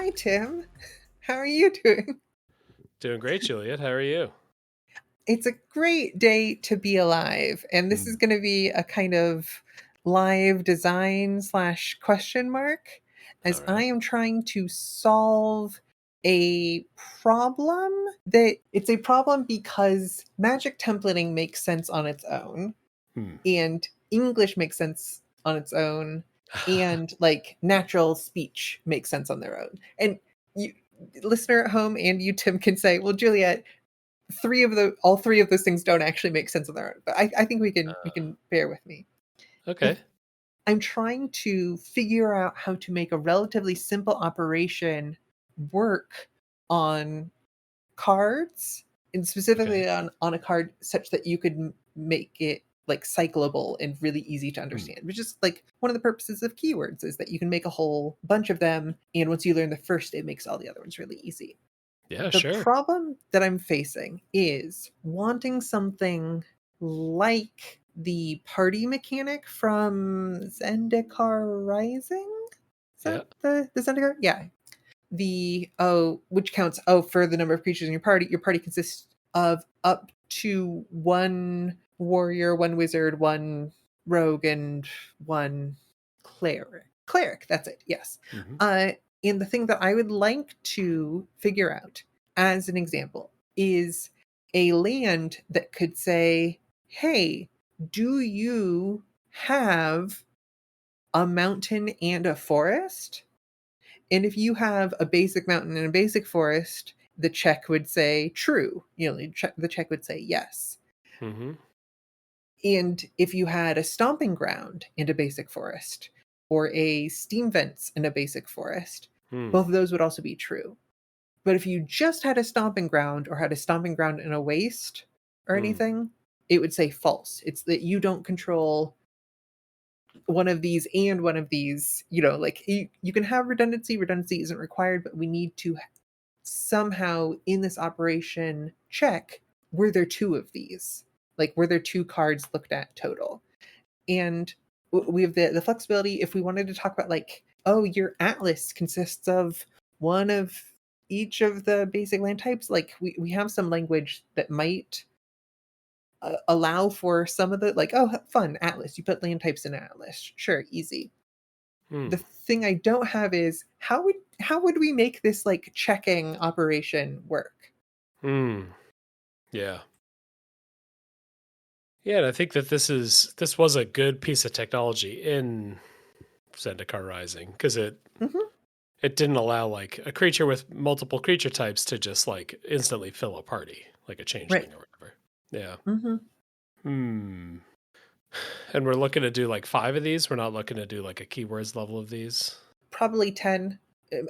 Hi, Tim. How are you doing? Doing great, Juliet. How are you? It's a great day to be alive, and this is Mm. going to be a kind of live design slash question mark All as I right. am trying to solve a problem that it's a problem because magic templating makes sense on its own, Hmm. and English makes sense on its own, and like natural speech makes sense on their own. And you, listener at home, and you, Tim, can say, "Well, Juliet, all three of those things don't actually make sense on their own." But I think we can bear with me. Okay. If I'm trying to figure out how to make a relatively simple operation work on cards, and Okay. specifically on a card such that you could make it like cyclable and really easy to Hmm. understand, which is like one of the purposes of keywords, is that you can make a whole bunch of them, and once you learn the first, it makes all the other ones really easy. Yeah, The sure. problem that I'm facing is wanting something like the party mechanic from Zendikar Rising. Is Yeah. that the Zendikar? Yeah, the which counts for the number of creatures in your party. Your party consists of up to one warrior, one wizard, one rogue, and one cleric, that's it. Yes. Hmm. uh and the thing that I would like to figure out as an example is a land that could say, hey, do you have a mountain and a forest? And if you have a basic mountain and a basic forest, the check would say true. The check would say yes. Hmm. And if you had a stomping ground and a basic forest, or a steam vents and a basic forest, Hmm. both of those would also be true. But if you just had a stomping ground, or had a stomping ground in a waste or Hmm. anything, it would say false. It's that you don't control one of these and one of these. Like you can have redundancy. Redundancy isn't required, but we need to somehow in this operation check, were there two of these? Like, were there two cards looked at total? And we have the flexibility if we wanted to talk about, like, oh, your atlas consists of one of each of the basic land types. Like, we have some language that might allow for some of the, like, oh, fun atlas, you put land types in atlas, sure, easy. Hmm. The thing I don't have is how would we make this like checking operation work? Hmm. Yeah. Yeah, and I think that this was a good piece of technology in Zendikar Rising because Mhm. it didn't allow like a creature with multiple creature types to just like instantly fill a party like a Right. changeling or whatever. Yeah. Mhm. Hmm. And we're looking to do like 5 of these. We're not looking to do like a keywords level of these. Probably 10.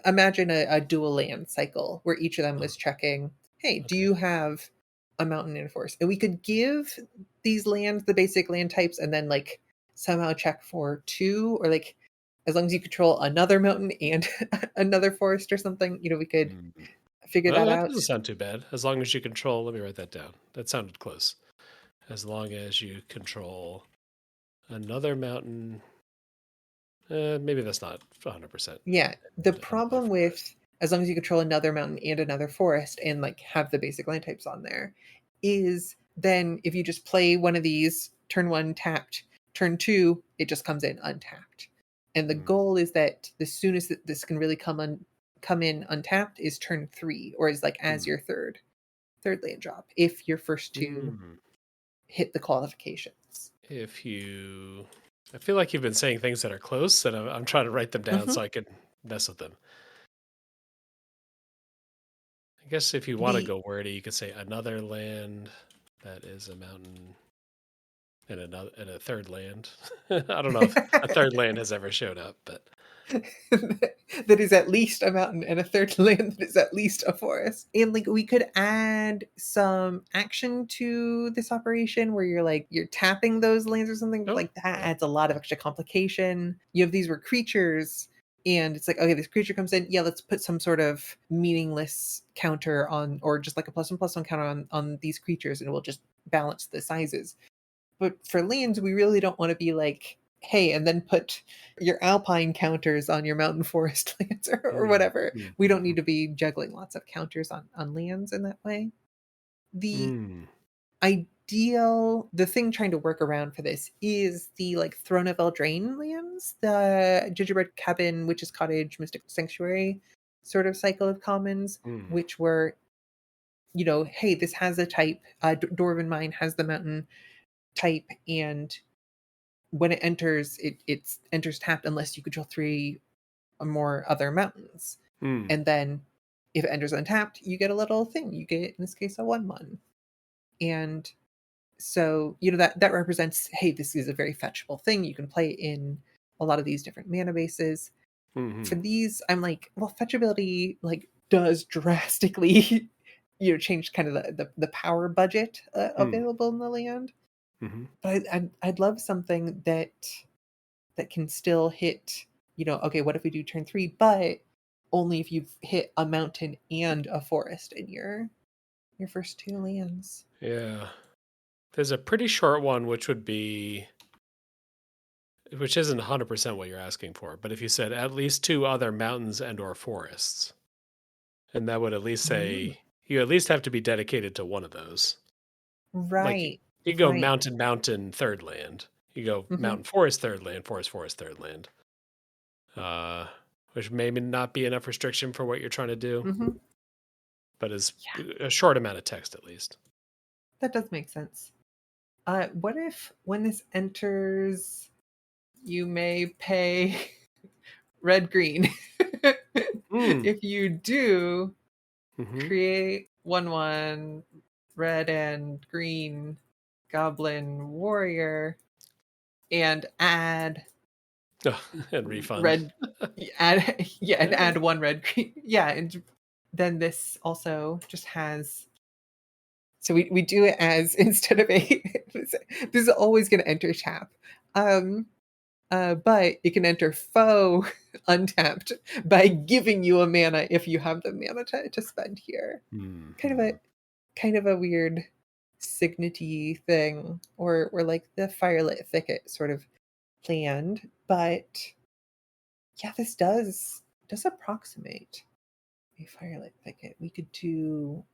Imagine a dual land cycle where each of them Oh, was checking, "Hey, do okay. you have a mountain and a forest?" And we could give these lands the basic land types and then, like, somehow check for 2, or, like, as long as you control another mountain and another forest or something, we could Mm. figure Well, that that out. doesn't sound too bad. As long as you control, let me write that down. That sounded close. As long as you control another mountain, maybe that's not 100%. Yeah, the And another problem forest. with, as long as you control another mountain and another forest and, like, have the basic land types on there, is then if you just play one of these, turn 1 tapped, turn 2, it just comes in untapped. And the Mm. goal is that the soonest that this can really come in untapped is turn 3, or is like as Mm. your third land drop, if your first 2 Mm. hit the qualifications. If you, I feel like you've been saying things that are close, and I'm trying to write them down Mhm. so I can mess with them. I guess if you want to The go wordy, you could say another land that is a mountain and a third land. I don't know if a third land has ever showed up, but that is at least a mountain, and a third land that is at least a forest. And like we could add some action to this operation where you're tapping those lands or something, but oh, like that yeah. adds a lot of extra complication. You have these were creatures, and it's like, okay, this creature comes in, yeah, let's put some sort of meaningless counter on, or just like a +1/+1 counter on these creatures, and it will just balance the sizes. But for lands, we really don't want to be like hey, and then put your alpine counters on your mountain forest lands or Mm, whatever. mm, We don't mm, need to be juggling lots of counters on lands in that way. The mm, the thing trying to work around for this is the like Throne of Eldraine lands, the Gingerbread Cabin, Witch's Cottage, Mystic Sanctuary sort of cycle of commons, mm, which were, hey, this has a type. Dwarven Mine has the mountain type, and when it enters, it enters tapped unless you control three or more other mountains. mm. And then if it enters untapped, you get a little thing. You get, in this case, a 1/1. And so, that represents, hey, this is a very fetchable thing. You can play in a lot of these different mana bases. For Mhm. these, I'm like, well, fetchability like does drastically, change kind of the power budget Mm. available in the land. Mhm. But I'd love something that can still hit, okay, what if we do turn 3, but only if you've hit a mountain and a forest in your first 2 lands. Yeah. There's a pretty short one which isn't 100% what you're asking for, but if you said at least 2 other mountains and or forests, and that would at least Mm. say you at least have to be dedicated to one of those. Like Right, you go right. mountain, mountain, third land. You go Mhm, mountain, forest, third land, forest, forest, third land. Uh, which may not be enough restriction for what you're trying to do, mhm. but is Yeah, a short amount of text at least. that does make sense. What if when this enters, you may pay red green? Mm. If you do, Hmm. create 1/1 red and green goblin warrior and add And refund. red add yeah, and add 1 red green. Yeah, and then this also just has, so we do it as instead of a this is always gonna enter tap. Um but it can enter foe untapped by giving you a mana if you have the mana to spend here. Kind of a Mhm. kind of a weird signety thing, or like the Firelit Thicket sort of planned, but yeah, this does approximate a Firelit Thicket. We could do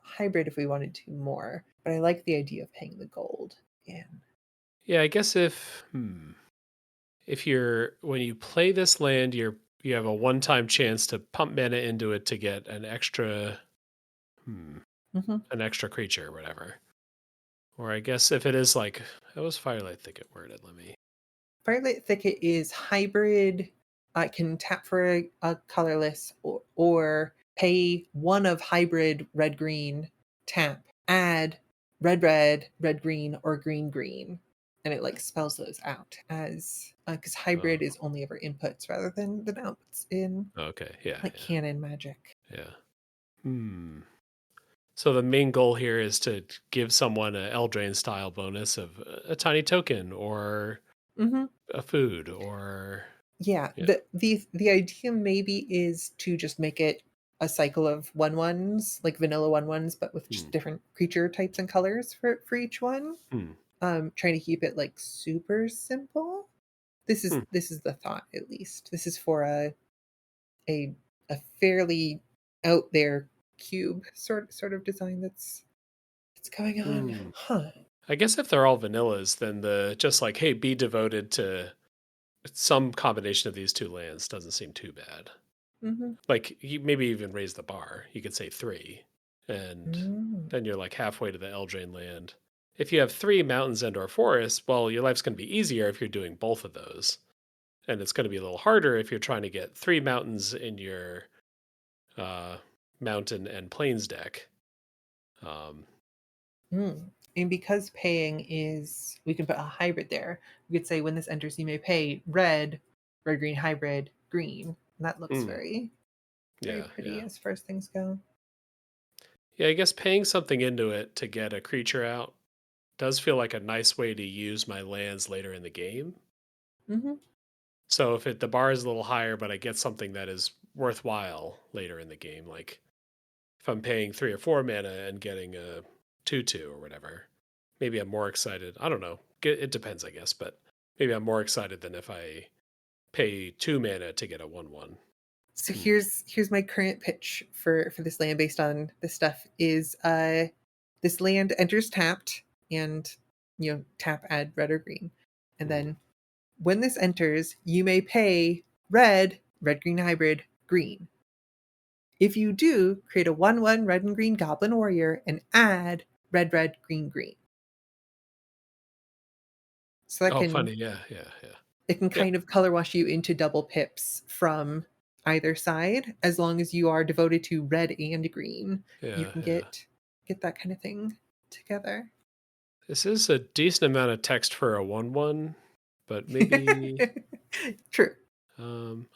hybrid if we wanted to more, but I like the idea of paying the gold in. Yeah, I guess if you're when you play this land, you have a one-time chance to pump mana into it to get hmm, Mhm. an extra creature or whatever. Or I guess if it is like how was Firelight Thicket worded? Let me. Firelight Thicket is hybrid. I can tap for a colorless, or pay one of hybrid red green, tap, add red red, red green, or green green. And it like spells those out as, because hybrid Oh, is only ever inputs rather than outputs in okay. Yeah, like yeah, canon magic. yeah. Hmm. So the main goal here is to give someone a Eldraine style bonus of a tiny token or Hmm. a food or Yeah, yeah. the idea maybe is to just make it a cycle of 1/1s, like vanilla 1/1s, but with Hmm. just different creature types and colors for each one. Hmm. Trying to keep it like super simple. This is Hmm. this is the thought, at least. This is for a a fairly out there cube sort of design that's going on. Hmm. Huh. I guess if they're all vanillas, then the just like, hey, be devoted to some combination of these two lands doesn't seem too bad. Mhm. Like you maybe even raise the bar. You could say 3, and Mm. then you're like halfway to the Eldraine land. If you have 3 mountains and or forests, well, your life's going to be easier if you're doing both of those, and it's going to be a little harder if you're trying to get 3 mountains in your uh, mountain and plains deck. Um, Mm. And because paying is, we can put a hybrid there. We could say when this enters, you may pay red, red green hybrid, green. And that looks mm, very, very yeah, pretty yeah. as far as things go. Yeah, I guess paying something into it to get a creature out does feel like a nice way to use my lands later in the game. Hmm. So if the bar is a little higher, but I get something that is worthwhile later in the game, like if I'm paying 3 or 4 mana and getting a 2/2 or whatever, maybe I'm more excited. I don't know. It depends, I guess. But maybe I'm more excited than if I pay 2 mana to get a 1/1. So Hmm. here's my current pitch for this land based on this stuff is this land enters tapped and tap add red or green. And Hmm. then when this enters, you may pay red green hybrid, green. If you do, create a 1/1 red and green goblin warrior and add red green green. So that Oh, can funny. Yeah, yeah, yeah. it can Yeah, kind of color wash you into double pips from either side as long as you are devoted to red and green. You yeah, can yeah. get that kind of thing together. This is a decent amount of text for a 1/1, but maybe True.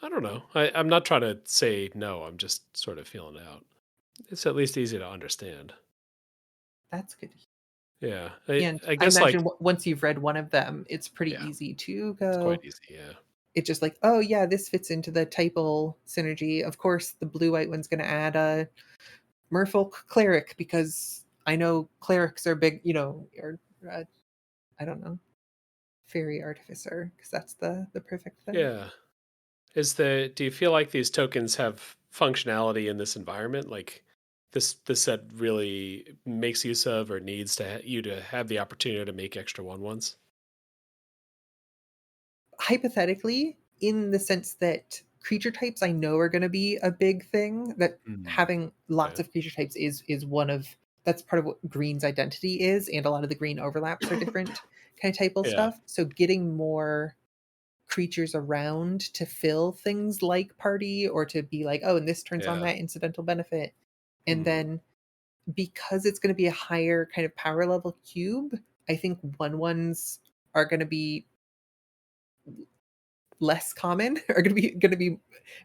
I don't know. I'm not trying to say no. I'm just sort of feeling it out. It's at least easy to understand. That's good. Yeah, And I I guess imagine like once you've read one of them, it's pretty yeah, easy to it's quite go. easy. Yeah, It's just like, oh yeah, this fits into the typal synergy. Of course, the blue white one's going to add a merfolk cleric because I know clerics are big, or uh, I don't know, fairy artificer because that's the perfect thing. yeah. Do you feel like these tokens have functionality in this environment? Like this set really makes use of or needs you to have the opportunity to make extra 1/1s? Hypothetically, in the sense that creature types I know are going to be a big thing, that Mm, having lots okay. of creature types is one of that's part of what green's identity is, and a lot of the green overlaps are different kind of typal Yeah, stuff. So getting more creatures around to fill things like party or to be like, oh, and this turns on yeah. that incidental benefit. And Hmm. then because it's going to be a higher kind of power level cube, I think 1/1s are going to be less common, are going to be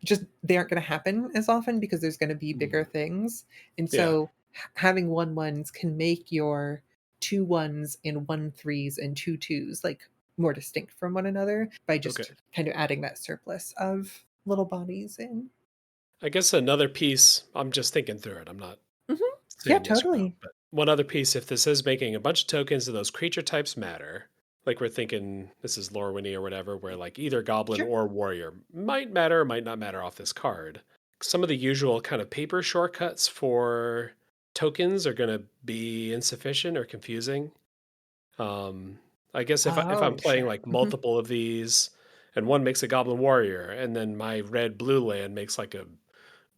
just they aren't going to happen as often because there's going to be bigger Hmm. things. And Yeah. so having 1/1s can make your 2/1s and 1/3s and 2/2s like more distinct from one another by Okay. just kind of adding that surplus of little bodies in. I guess another piece, I'm just thinking through it. I'm not Mhm. Yeah, saying yes or no. totally. But one other piece, if this is making a bunch of tokens and those creature types matter, like we're thinking this is Lorwyn or whatever, where like either goblin Sure. or warrior might matter or might not matter off this card. Some of the usual kind of paper shortcuts for tokens are going to be insufficient or confusing. Um, I guess if I'm Oh, playing sure. like Mhm. multiple of these, and one makes a goblin warrior, and then my red blue land makes like a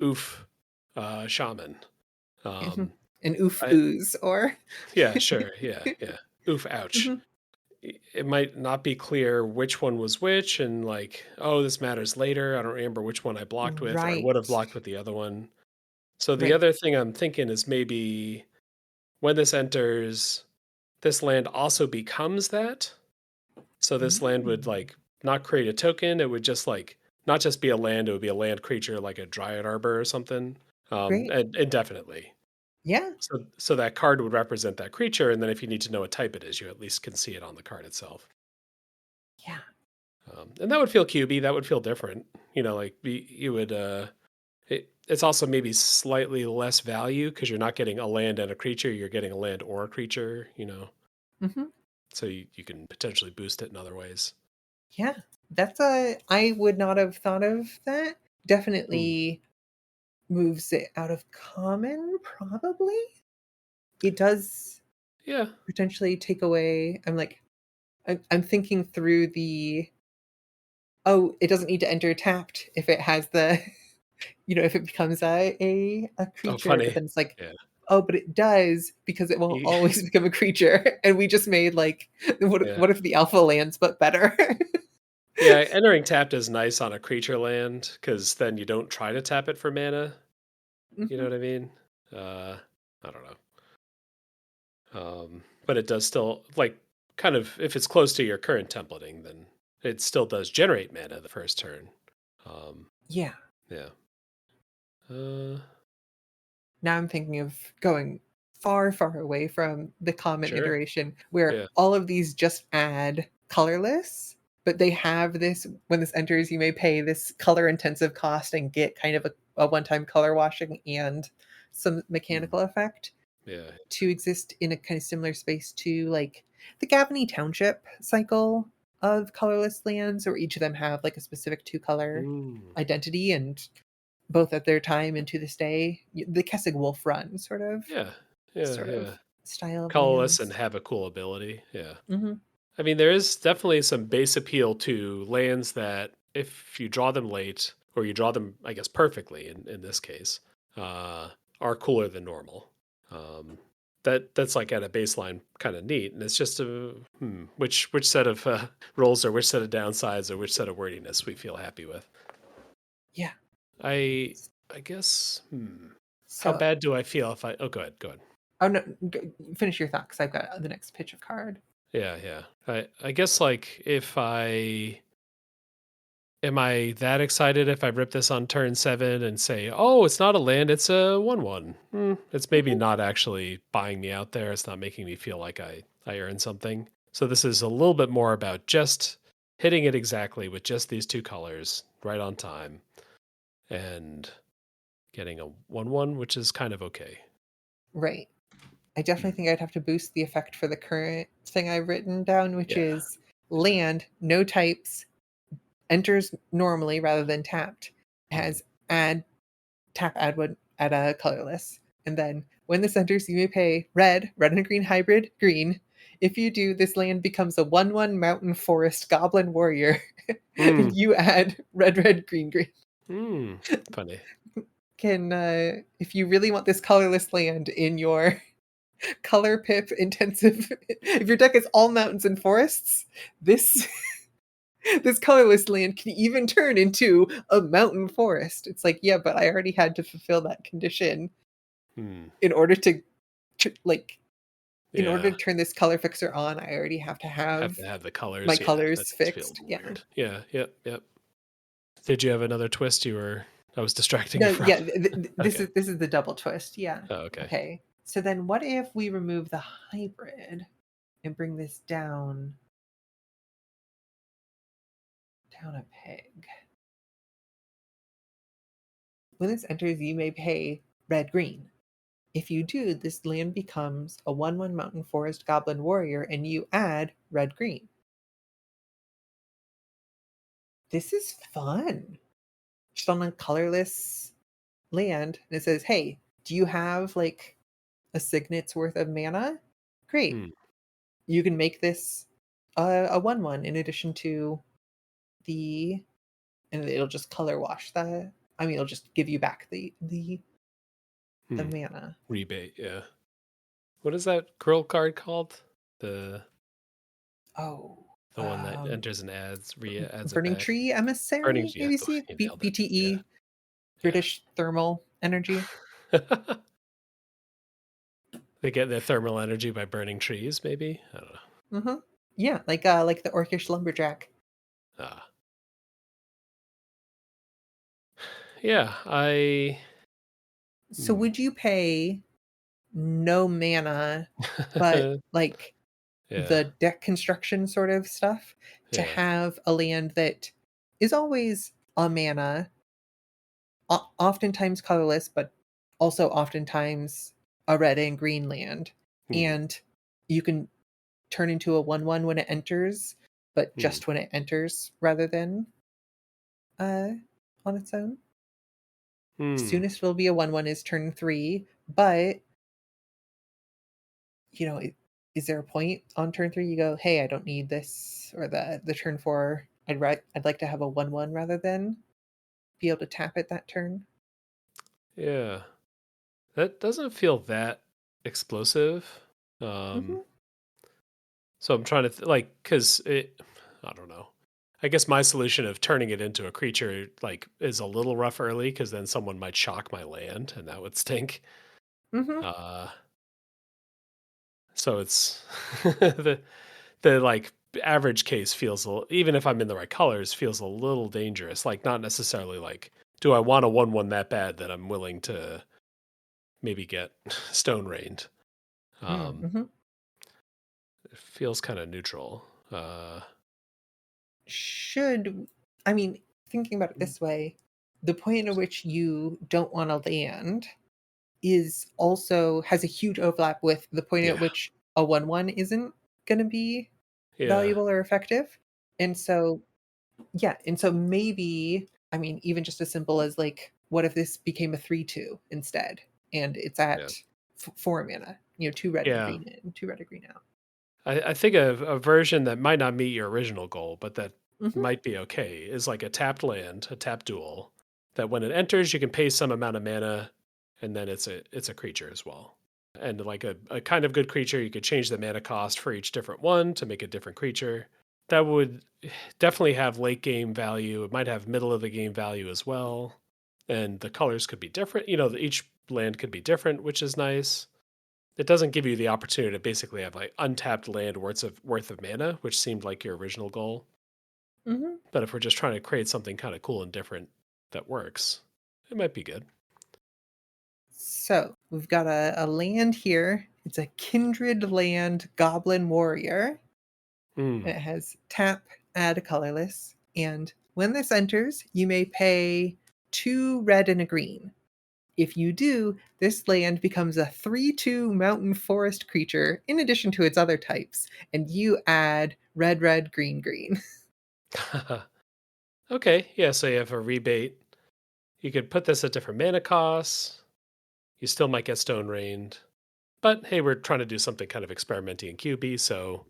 oof shaman. Mhm. Um, An oof I ooze or Yeah, sure, yeah, yeah. Oof, ouch. Mhm. It might not be clear which one was which, and like, oh, this matters later. I don't remember which one I blocked with, or I would have Right. blocked with the other one. So the Right. other thing I'm thinking is maybe when this enters, this land also becomes that. So this land would Mm. like not create a token. It would just like not just be a land. It would be a land creature like a Dryad Arbor or something, Great. and indefinitely. Yeah. So that card would represent that creature, and then if you need to know what type it is, you at least can see it on the card itself. Yeah. And that would feel cubey. That would feel different. Like you would. It's also maybe slightly less value because you're not getting a land and a creature. You're getting a land or a creature. Mhm. So you can potentially boost it in other ways. Yeah. I would not have thought of that. Hmm. Definitely moves it out of common, probably. It does Yeah. potentially take away I'm thinking through oh, it doesn't need to enter tapped if it has the if it becomes a Oh, creature, but funny. then it's like, Yeah. "Oh, but it does because it won't You- always become a creature." And we just made like yeah. what if the alpha lands but better? Yeah. Entering tapped is nice on a creature land because then you don't try to tap it for mana. You know Mhm. what I mean? Uh, I don't know. But it does still like kind of if it's close to your current templating, then it still does generate mana the first turn. Um, Yeah. yeah. Uh, Now I'm thinking of going far, far away from the common sure. iteration where Yeah. all of these just add colorless, but they have this when this enters, you may pay this color intensive cost and get kind of a one-time color washing and some Mm, mechanical effect yeah. to exist in a kind of similar space to like the Gavany Township cycle. of colorless lands, or each of them have like a specific two color Mm. identity, and both at their time and to this day, the Kessig Wolf Run Yeah. Yeah. sort of Yeah. style of Colorless and lands. have a cool ability. Yeah. Hmm. I mean, there is definitely some base appeal to lands that if you draw them late, or you draw them, I guess, perfectly in this case, uh, are cooler than normal. Um, that's like at a baseline kind of neat, and it's just a which set of roles or which set of downsides or which set of wordiness we feel happy with. Yeah. I I guess how So, bad do I feel if I? Oh, go ahead. oh no, finish your thought because I've got the next pitch of card. Yeah, yeah. I guess like if I am I that excited if I rip this on turn 7 and say, "Oh, it's not a land, it's a 1/1." It's maybe Mhm. not actually buying me out there. It's not making me feel like I earned something. So this is a little bit more about just hitting it exactly with just these two colors right on time and getting a 1/1, which is kind of okay. Right. I definitely Hmm. think I'd have to boost the effect for the current thing I've written down, which Yeah. is land, no types, enters normally rather than tapped, Hmm. has add tap add one add a colorless. And then when this enters, you may pay red and green hybrid, green. If you do, this land becomes a 1/1 mountain forest goblin warrior. Hmm. And you add red, green, green. Hmm. Funny. Can if you really want this colorless land in your color pip intensive, if your deck is all mountains and forests, this this colorless land can even turn into a mountain forest. It's like, yeah, but I already had to fulfill that condition Hmm. in order to like in order Yeah. to turn this color fixer on. I already have to Have have to have the my colors. Yeah, that colors does feel a fixed. little Yeah. weird. Yeah. Yep. Yep. Did you have another twist you were I was distracting you No, from? yeah, Okay. this is the double twist. Yeah. Oh, okay. Okay. So then what if we remove the hybrid and bring this down a peg? When this enters, you may pay red green. If you do, this land becomes a 1/1 mountain forest goblin warrior and you add red green. This is fun. Just on a colorless land, and it says, "Hey, do you have like a signet's worth of mana? Great. Hmm. You can make this a 1/1 in addition to the and it'll just color wash the I mean, it'll just give you back the Hmm. mana." Rebate. Yeah. What is that girl card called? The Oh, the one that enters and adds it Burning back. Tree Burning. Emissary, Yeah. Oh, ABC? you nailed it. BTE, Yeah. British Thermal Energy. Yeah. They get their thermal energy by burning trees. Maybe I don't know. Mhm. Yeah, like the Orcish Lumberjack. Ah. Yeah. I. So Hmm. would you pay no mana, but, like, Yeah. the deck construction sort of stuff to Yeah. have a land that is always a mana, oftentimes colorless, but also oftentimes a red and green land, Hmm. and you can turn into a 1/1 when it enters, but Hmm. just when it enters rather than, uh, on its own. Hmm. Soonest it'll be a 1/1 is turn 3, but, you know, is there a point on turn 3 you go, "Hey, I don't need this," or the turn 4, I'd like to have a 1/1 rather than be able to tap it that turn? Yeah. That doesn't feel that explosive. Um, Mhm, so I'm trying to like, because it, I don't know. I guess my solution of turning it into a creature like is a little rough early because then someone might shock my land and that would stink. mhm. Uh, so it's the like average case feels even if I'm in the right colors feels a little dangerous. Like not necessarily like, do I want a 1/1 that bad that I'm willing to maybe get stone rained? Um, Mhm. It feels kind of neutral. Should I mean, thinking about it this way, the point at which you don't wanna land is also has a huge overlap with the point at Yeah, which a 1/1 isn't gonna be yeah, valuable or effective. And so yeah, and so maybe, I mean, even just as simple as like, what if this became a 3/2 instead, and it's Yeah. at 4 mana, 2 red and Yeah. green in, 2 red and green out. I think a version that might not meet your original goal, but that Mhm, might be okay, is like a tapped land, a tapped duel, that when it enters, you can pay some amount of mana, and then it's a creature as well. And like a kind of good creature, you could change the mana cost for each different one to make a different creature. That would definitely have late game value. It might have middle of the game value as well. And the colors could be different. Each land could be different, which is nice. It doesn't give you the opportunity to basically have like untapped land worth of mana, which seemed like your original goal. mhm. But if we're just trying to create something kind of cool and different that works, it might be good. So, we've got a land here. It's a kindred land goblin warrior. Mm. It has tap, add colorless, and when this enters, you may pay 2 red and a green. If you do, this land becomes a 3/2 mountain forest creature in addition to its other types, and you add red, red, green, green. Okay, yeah. So you have a rebate. You could put this at different mana costs. You still might get stone rained, but hey, we're trying to do something kind of experimenty and QB, so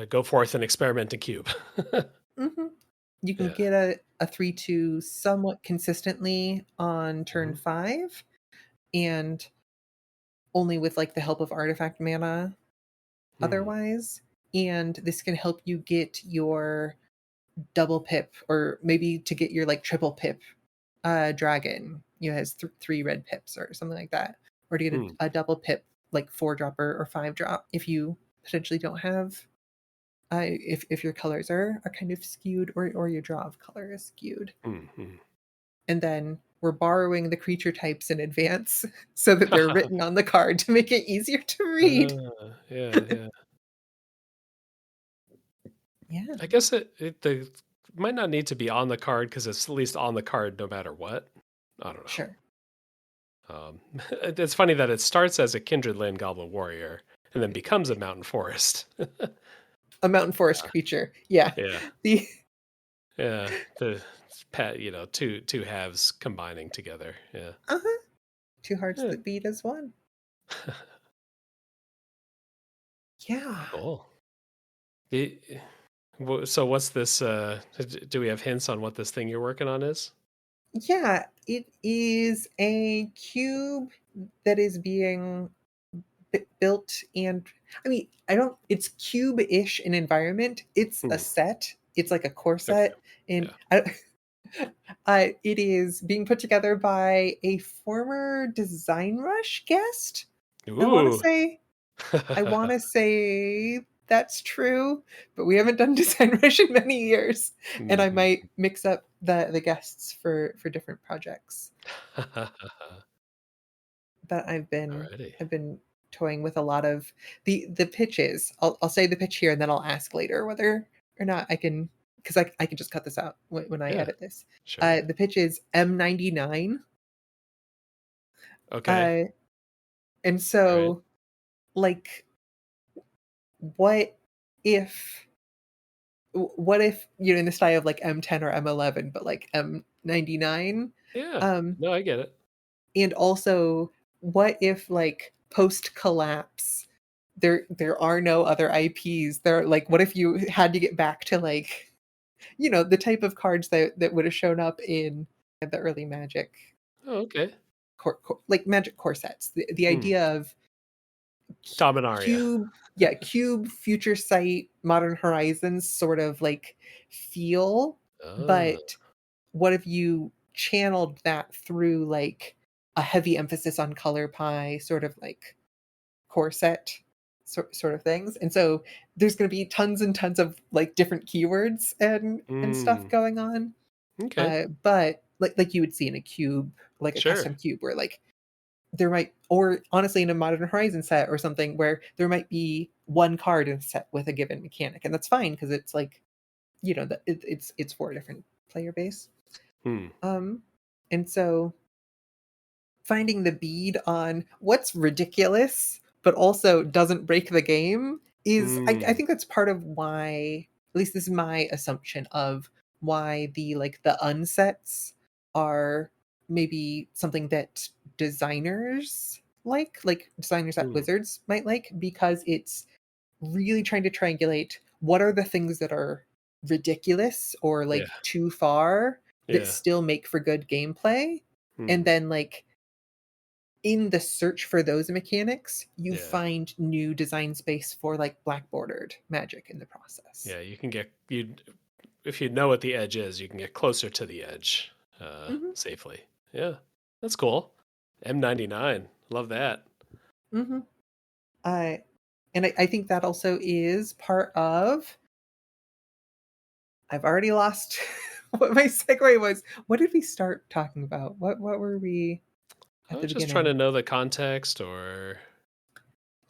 go forth and experiment in cube. Mhm. You can Yeah. get a 3/2 somewhat consistently on turn Hmm. 5, and only with, like, the help of artifact mana Hmm. otherwise, and this can help you get your double pip, or maybe to get your, like, triple pip, dragon, has 3 red pips or something like that, or to get Hmm. a double pip, like, 4-dropper or 5-drop if you potentially don't have, if your colors are kind of skewed, or your draw of color is skewed. Hmm. Hmm. And then we're borrowing the creature types in advance so that they're written on the card to make it easier to read. Yeah, yeah. Yeah, I guess it might not need to be on the card because it's at least on the card no matter what. I don't know. sure. It's funny that it starts as a kindred land goblin warrior and then becomes a mountain forest. A mountain forest creature. Yeah. Yeah, The yeah. The pet, two halves combining together. Yeah. uh-huh. Two hearts Yeah. that beat as one. Yeah. Cool. The- So what's this? Do we have hints on what this thing you're working on is? Yeah, it is a cube that is being built, and I mean, I don't it's cube-ish in environment. It's a Hmm. set. It's like a core Okay. set, and Yeah. it is being put together by a former Design Rush guest. I wanna Ooh. say I wanna say that's true, but we haven't done Design Rush in many years, and I Mhm. might mix up the guests for different projects. But Alrighty. I've been toying with a lot of the pitches. I'll say the pitch here, and then I'll ask later whether or not I can, because I can just cut this out when I Yeah. edit this. Sure. The pitch is M99. Okay. Uh, and All right. so, like, what if what if, in the style of like M10 or M11, but like M99? Yeah. Um, No, I get it. and also, what if, like, post collapse, there are no other IPs? There, like, what if you had to get back to, like, the type of cards that would have shown up in the early Magic Oh, okay. like Magic core sets. The Hmm. idea of Dominaria. cube, yeah, cube, future sight, modern horizons sort of like feel, Oh. but what if you channeled that through, like, a heavy emphasis on color pie, sort of like core set sort of things? And so there's going to be tons and tons of, like, different keywords and stuff Hmm. going on, Okay. but like you would see in a cube, like a Sure. custom cube, where, like, there might, or honestly in a Modern Horizon set or something, where there might be one card in a set with a given mechanic, and that's fine because it's like, it's for a different player base. Hmm. Um, and so finding the bead on what's ridiculous but also doesn't break the game is, I Hmm. think that's part of why at least this is my assumption of why the unsets are maybe something that designers like designers at Mm, Wizards might like, because it's really trying to triangulate what are the things that are ridiculous or yeah, like too far that yeah, still make for good gameplay. And mm, then like in the search for those mechanics, you yeah, find new design space for like black bordered magic in the process. yeah. You can get you if you know what the edge is, you can get closer to the edge Hmm. safely. Yeah, that's cool. M99, love that. Hmm. I and I think that also is part of. I've already lost what my segue was. What did we start talking about? What were we I at the was just trying beginning? to know the context, or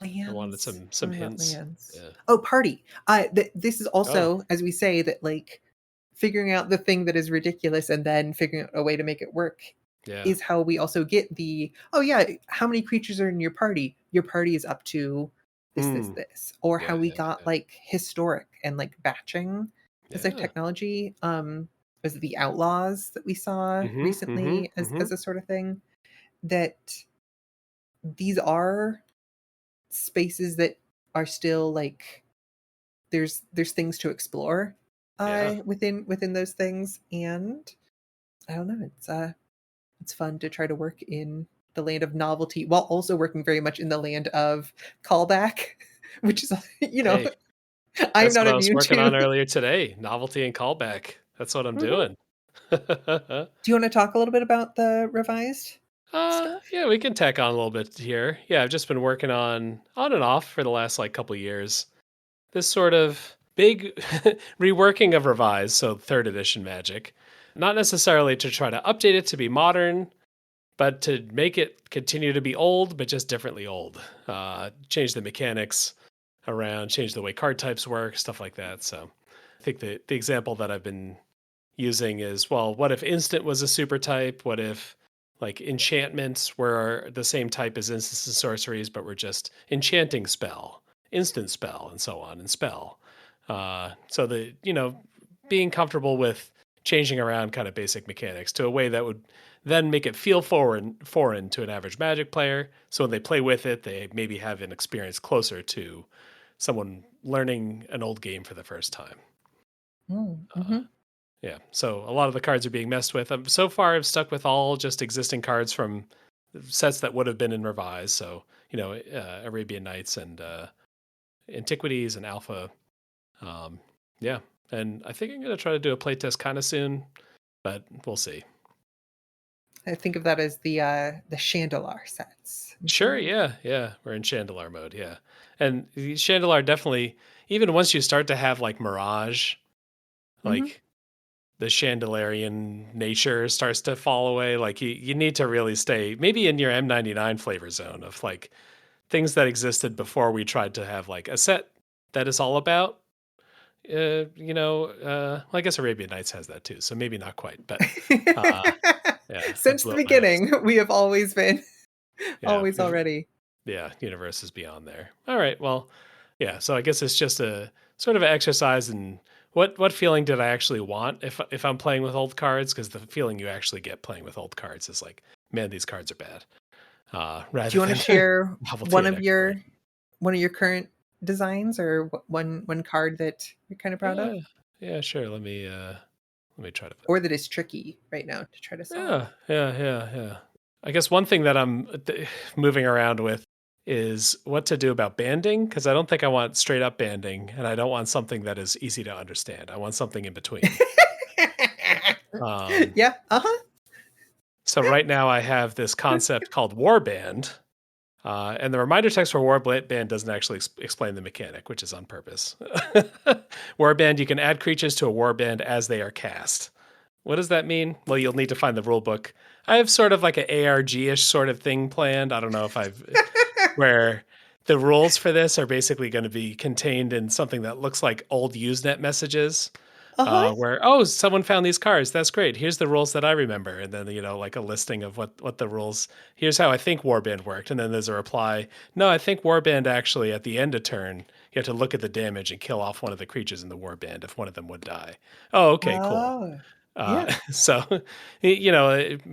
I wanted Lands? some What about hints. lands? Yeah. Oh, party. This is Oh, also, as we say, that like figuring out the thing that is ridiculous and then figuring out a way to make it work yeah. is how we also get the, oh yeah, how many creatures are in your party? Your party is up to Hmm. this. Or Yeah, how we yeah, got yeah. like historic and like batching as like Yeah. technology. Was it the outlaws that we saw Mhm, mhm, recently as mhm. a sort of thing? That these are spaces that are still like there's things to explore Yeah. within those things. And I don't know, it's fun to try to work in the land of novelty while also working very much in the land of callback, which is Hey, I'm that's not what I was immune working to. on earlier today. Novelty and callback. That's what I'm Mhm. doing. Do you want to talk a little bit about the revised stuff? Yeah, we can tack on a little bit here. Yeah, I've just been working on and off for the last like couple years. This sort of big reworking of Revise, so third edition Magic. Not necessarily to try to update it to be modern, but to make it continue to be old, but just differently old. Change the mechanics around, change the way card types work, stuff like that. So I think the example that I've been using is, well, what if instant was a super type? What if like enchantments were the same type as instants and sorceries, but were just enchanting spell, instant spell, and so on, and spell. So the being comfortable with changing around kind of basic mechanics to a way that would then make it feel foreign to an average Magic player. So when they play with it, they maybe have an experience closer to someone learning an old game for the first time. Uh, Mm-hmm. yeah, so a lot of the cards are being messed with. So far, I've stuck with all just existing cards from sets that would have been in Revise. So Arabian Nights and Antiquities and Alpha. Um, yeah, and I think I'm gonna try to do a playtest kind of soon, but we'll see. I think of that as the Chandelar sets. Sure, Mhm. yeah, yeah, we're in Chandelar mode, yeah, and the Chandelar definitely. Even once you start to have like Mirage, Mhm. like the Chandelarian nature starts to fall away. Like you need to really stay maybe in your M99 flavor zone of like things that existed before we tried to have like a set that is all about. Well, I guess Arabian Nights has that too, so maybe not quite, but uh, yeah, I Since blew the up my own. beginning, we have always been Yeah, always already. yeah, universe is beyond there. All right, well, yeah. So I guess it's just a sort of an exercise in what feeling did I actually want if I'm playing with old cards? Because the feeling you actually get playing with old cards is like, man, these cards are bad, Do rather you wanna than share novelty one and of your exploration. current designs, or one card that you're kinda proud of? Yeah, yeah, sure. Let me try to. Or that is tricky right now to try to Yeah, solve? yeah, yeah, yeah. I guess one thing that I'm moving around with is what to do about banding, because I don't think I want straight up banding, and I don't want something that is easy to understand. I want something in between. Um, Yeah, uh-huh. so right now I have this concept called warband, and the reminder text for warband doesn't actually explain the mechanic, which is on purpose. Warband, you can add creatures to a warband as they are cast. What does that mean? Well, you'll need to find the rule book. I have sort of like an ARG-ish sort of thing planned. I don't know if I've where the rules for this are basically going to be contained in something that looks like old Usenet messages. Uh-huh. where, oh, someone found these cards. That's great. Here's the rules that I remember, and then like a listing of what the rules. Here's how I think Warband worked, and then there's a reply. No, I think Warband actually at the end of turn you have to look at the damage and kill off one of the creatures in the Warband if one of them would die. Oh, okay, cool. Oh, yeah. So,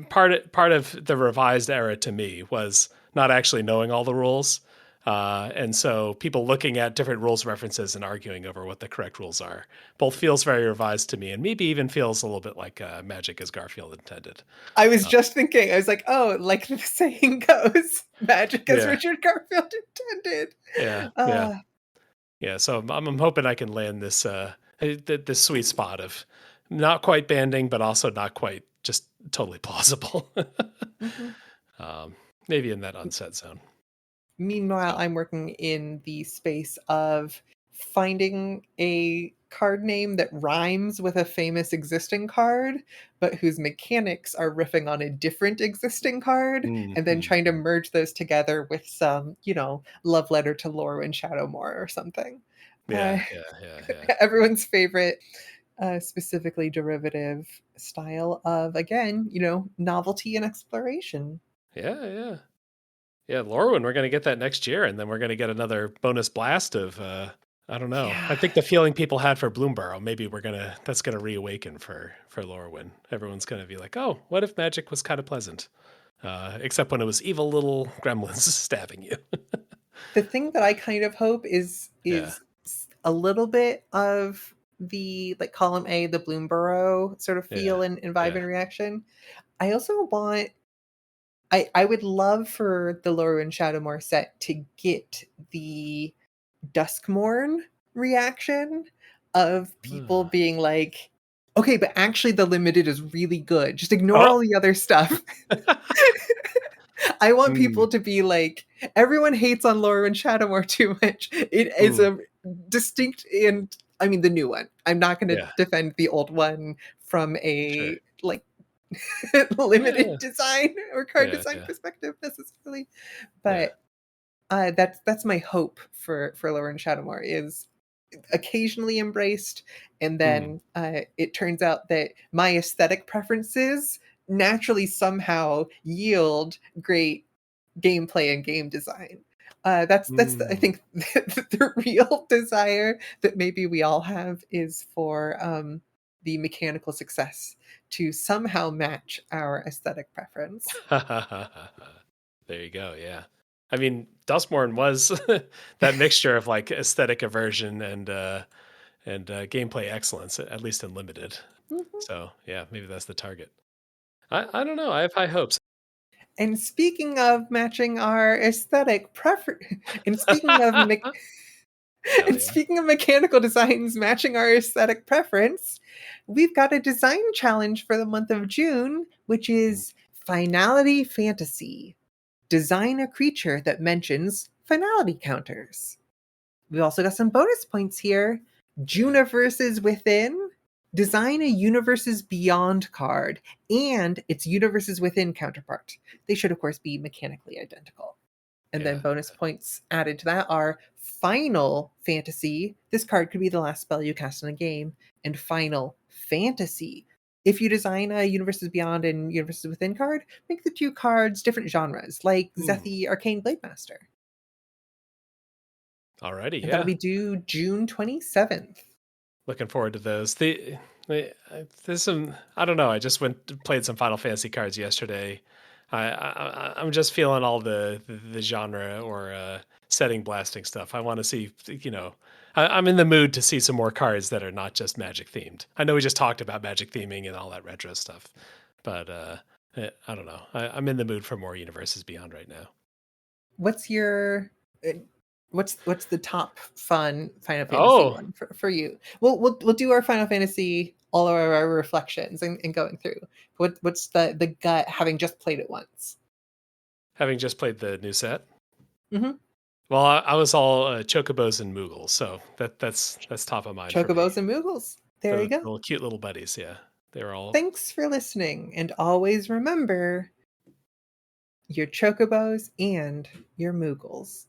part of the revised era to me was not actually knowing all the rules, and so people looking at different rules references and arguing over what the correct rules are. Both feels very revised to me, and maybe even feels a little bit like Magic as Garfield intended. I was just thinking, I was like, oh, like the saying goes, magic as Yeah, Richard Garfield intended. yeah, yeah, Uh, yeah. So I'm hoping I can land this sweet spot of not quite banding, but also not quite just totally plausible. mhm. um, Maybe in that unset zone. Meanwhile, So, I'm working in the space of finding a card name that rhymes with a famous existing card, but whose mechanics are riffing on a different existing card, mm, and then mm, trying to mm. merge those together with some, love letter to Lorwyn Shadowmoor or something. Uh, Yeah, yeah, yeah, yeah, everyone's favorite, specifically derivative style of, again, novelty and exploration. yeah, yeah. Yeah, Lorwyn, we're gonna get that next year, and then we're gonna get another bonus blast of I don't know. I Yeah. think the feeling people had for Bloomborough, maybe that's gonna reawaken for Lorwyn. Everyone's gonna be like, oh, what if magic was kind of pleasant? Except when it was evil little gremlins stabbing you. The thing that I kind of hope is Yeah, a little bit of the, like, column A, the Bloomborough sort of yeah, feel and vibe yeah. and reaction. I also want I would love for the Lorwyn Shadowmoor set to get the Duskmorn reaction of people Ah. being like, "Okay, but actually the limited is really good. Just ignore Oh. all the other stuff." I want Mm, people to be like, everyone hates on Laura and Shadowmoor too much. It is mm, a distinct, and I mean the new one. I'm not going to yeah, defend the old one from sure. a, like, Yeah, limited design or card yeah, design yeah. perspective necessarily, Yeah. but that's my hope for Laura and Shadowmoor is occasionally embraced, and Mm. then it turns out that my aesthetic preferences naturally somehow yield great gameplay and game design. I Mm. think the real desire that maybe we all have is for the mechanical success to somehow match our aesthetic preference. There you go. Yeah. I mean, Dustborn was that mixture of like aesthetic aversion and gameplay excellence, at least in limited. Mhm. So yeah, maybe that's the target. I don't know. I have high hopes. And speaking of matching our aesthetic prefer and Hell and yeah. speaking of mechanical designs matching our aesthetic preference, we've got a design challenge for the month of June, which Mm. is Finality Fantasy. Design a creature that mentions finality counters. We also got some bonus points here. Yeah. Juniverses Within. Design a Universes Beyond card and its Universes Within counterpart. They should, of course, be mechanically identical. And then Yeah. bonus points added to that are Final Fantasy. This card could be the last spell you cast in a game. And Final Fantasy. If you design a Universes Beyond and Universes Within card, make the two cards different genres, like Mm. Zethi Arcane Blade Master. Alrighty. And that'll Yeah. be due June 27th. Looking forward to those. There's some. I don't know. I just played some Final Fantasy cards yesterday. I'm just feeling all the genre or setting blasting stuff. I want to see. I'm in the mood to see some more cards that are not just Magic themed. I know we just talked about Magic theming and all that retro stuff, but I don't know. I'm in the mood for more Universes Beyond right now. What's your uh, what's the top fun Final Fantasy Oh, one for you? We'll do our Final Fantasy, all of our reflections and going through. What's the gut, having just played it once? having just played the new set. Hmm. Well, I was all chocobos and Moogles, so that's top of mind for me. Chocobos and Moogles. There you The go. little cute little buddies, yeah. They were all Thanks for listening, and always remember your Chocobos and your Moogles.